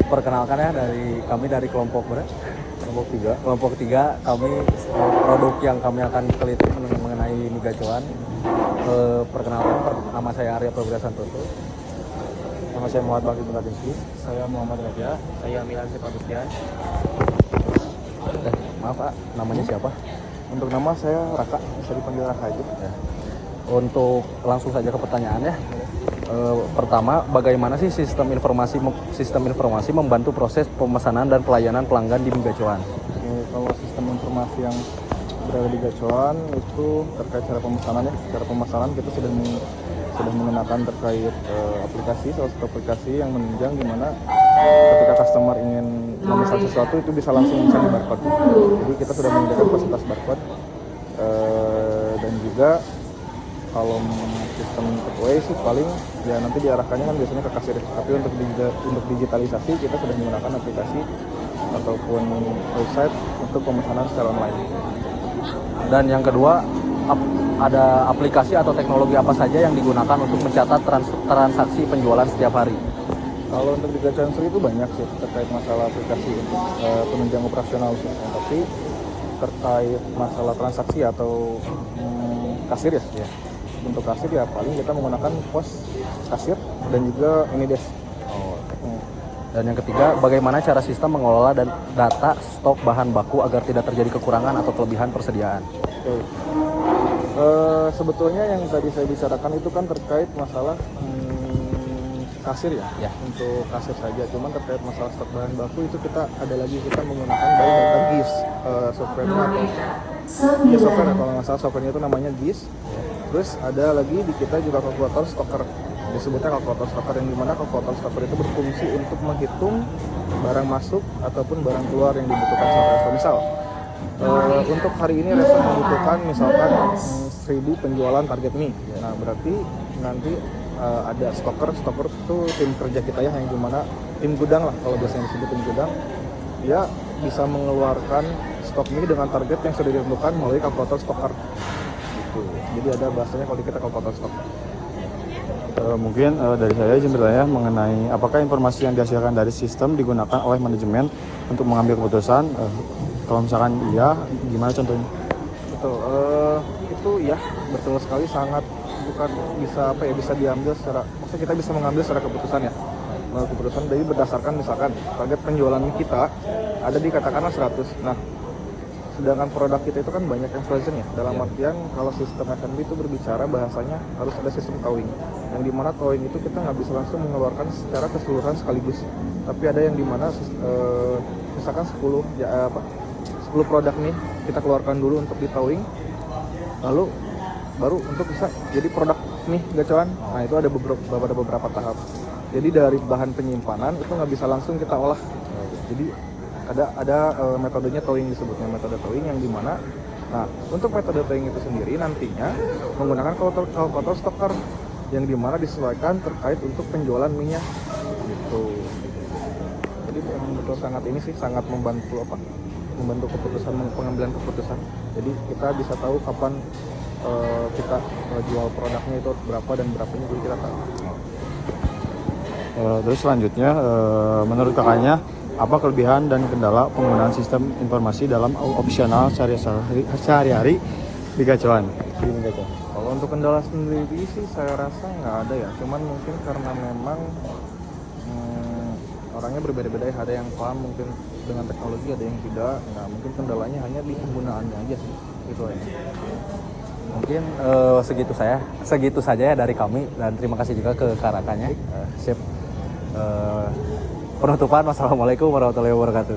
Perkenalkan ya dari kami dari kelompok berapa? Kelompok 3 kami produk yang kami akan teliti mengenai miga cuan. Perkenalkan nama saya Arya Progres Santoso. Nama saya Muhammad Bakri Bungadinski. Saya Muhammad Raja. Saya Milan Sepadustian. Maaf Pak, namanya siapa? Untuk nama saya Raka, bisa dipanggil Raka aja. Ya. Untuk langsung saja ke pertanyaan ya. Pertama, bagaimana sih sistem informasi membantu proses pemesanan dan pelayanan pelanggan di miga cuan? Kalau sistem informasi yang berada di gacuan itu terkait cara pemesanan ya. Cara pemesanan kita sudah mengenakan terkait aplikasi, salah satu aplikasi yang menunjang di mana ketika customer ingin memesan sesuatu itu bisa langsung memesan di barcode. Jadi kita sudah menyediakan fasilitas barcode dan juga kalau sistem takeaway sih paling ya nanti diarahkannya kan biasanya ke kasir. Tapi untuk digitalisasi kita sudah menggunakan aplikasi ataupun website untuk pemesanan secara online. Dan yang kedua, ada aplikasi atau teknologi apa saja yang digunakan untuk mencatat transaksi penjualan setiap hari? Kalau untuk di Gacuan Sri itu banyak sih terkait masalah aplikasi untuk penunjang operasional sih. Tapi terkait masalah transaksi atau kasir ya. Untuk kasir ya paling kita menggunakan pos kasir dan juga Inides. Dan yang ketiga, bagaimana cara sistem mengelola dan data stok bahan baku agar tidak terjadi kekurangan atau kelebihan persediaan? Sebetulnya yang tadi saya bicarakan itu kan terkait masalah kasir ya. Untuk kasir saja. Cuman terkait masalah stok bahan baku itu kita menggunakan dari data GIS software-nya atau ya software kalau nggak salah software-nya itu namanya GIS. Terus ada lagi di kita juga kalkulator stoker, disebutnya kalkulator stoker, yang dimana kalkulator stoker itu berfungsi untuk menghitung barang masuk ataupun barang keluar yang dibutuhkan sama resto. Misal untuk hari ini resto membutuhkan misalkan 1000 penjualan target mie. Nah berarti nanti ada stoker itu tim kerja kita ya, yang dimana tim gudang lah kalau biasanya disebut tim gudang, dia bisa mengeluarkan stok mie dengan target yang sudah ditentukan melalui kalkulator stoker. Jadi ada bahasanya kalau kita kalkulator stok. Mungkin dari saya izin bertanya mengenai apakah informasi yang dihasilkan dari sistem digunakan oleh manajemen untuk mengambil keputusan. Kalau misalkan iya, gimana contohnya? Betul, itu ya betul sekali, sangat bukan bisa diambil secara, maksudnya kita bisa mengambil secara keputusan ya. Keputusan dari berdasarkan misalkan target penjualan kita ada di katakanlah 100. Nah, sedangkan produk kita itu kan banyak yang frozen ya, dalam artian kalau sistem F&B itu berbicara bahasanya harus ada sistem towing, yang dimana towing itu kita nggak bisa langsung mengeluarkan secara keseluruhan sekaligus, tapi ada yang dimana misalkan 10 produk nih kita keluarkan dulu untuk di towing, lalu baru untuk bisa jadi produk nih gacuan. Nah itu ada beberapa tahap, jadi dari bahan penyimpanan itu nggak bisa langsung kita olah, jadi ada metodenya towing, disebutnya metode towing, yang dimana untuk metode towing itu sendiri nantinya menggunakan kalkulator stoker yang dimana disesuaikan terkait untuk penjualan minyak gitu. Jadi betul sangat membantu pengambilan keputusan. Jadi kita bisa tahu kapan kita jual produknya itu berapa dan berapanya, jadi kita tahu. Terus selanjutnya menurut kakaknya apa kelebihan dan kendala penggunaan sistem informasi dalam opsional sehari-hari di gacuan? Kalau untuk kendala sendiri sih saya rasa nggak ada ya, cuman mungkin karena memang orangnya berbeda-beda ya, ada yang paham mungkin dengan teknologi, ada yang tidak. Nah mungkin kendalanya hanya di penggunaannya aja sih, itu aja. Mungkin segitu saja ya dari kami, dan terima kasih juga ke Karakanya. Penutupan, wassalamualaikum warahmatullahi wabarakatuh.